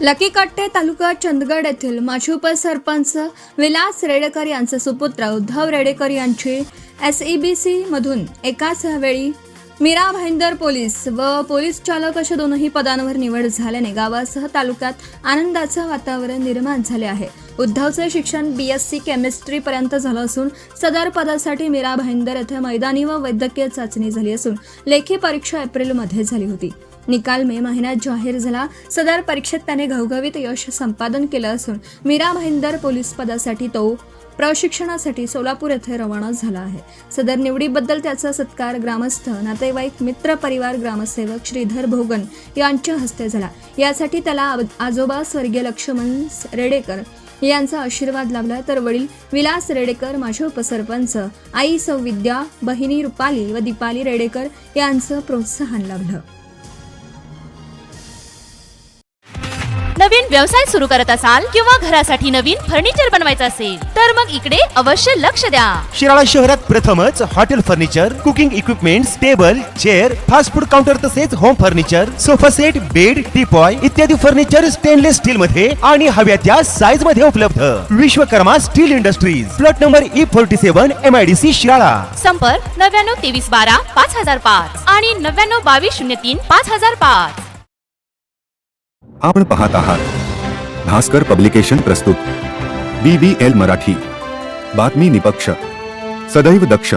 लकीकट्टे तालुका चंदगड येथील माजी उपसरपंच विलास रेडेकर यांचे सुपुत्र उद्धव रेडेकर यांची SEBC मधून एकाच वेळी मीरा भाईंदर पोलीस व पोलीस चालक अशा दोनही पदांवर निवड झाल्याने गावासह तालुक्यात आनंदाचे वातावरण निर्माण झाले आहे। उद्धवचे शिक्षण BSc केमिस्ट्री पर्यंत झालं असून सदर पदासाठी मीरा भाईंदर येथे मैदानी व वैद्यकीय चाचणी झाली असून लेखी परीक्षा एप्रिलमध्ये झाली होती। निकाल मे महिन्यात जाहीर झाला। सदर परीक्षेत त्याने घवघवीत यश संपादन केलं असून मीरा भाईंदर पोलीस पदासाठी तो प्रशिक्षणासाठी सोलापूर येथे रवाना झाला आहे। सदर निवडीबद्दल त्याचा सत्कार ग्रामस्थ, नातेवाईक, मित्र परिवार, ग्रामसेवक श्रीधर भोगन यांच्या हस्ते झाला। यासाठी त्याला आजोबा स्वर्गीय लक्ष्मण रेडेकर यांचा आशीर्वाद लाभला, तर वडील विलास रेडेकर, माजी उपसरपंच, आई सौ विद्या, बहिणी रुपाली व दीपाली रेडेकर यांचं प्रोत्साहन लाभलं। नवीन व्यवसाय सुरू करत असाल किंवा घरासाठी नवीन फर्निचर बनवायचं असेल तर मग इकडे अवश्य लक्ष द्या। शिराळा शहरात प्रथमच hotel furniture, cooking equipments, table, chair, fast food counter तसेच home furniture, sofa set, bed, teapoy इत्यादी फर्निचर स्टेनलेस स्टील मध्ये आणि हव्या त्या साईज मध्ये उपलब्ध। Vishwakarma steel industries, plot number E47, MIDC Shirala. संपर्क 99 23 12 5005 आणि 99 22 03 5005। आपण पाहत आहात भास्कर पब्लिकेशन प्रस्तुत BVL मराठी, बातमी निपक्ष, सदैव दक्ष।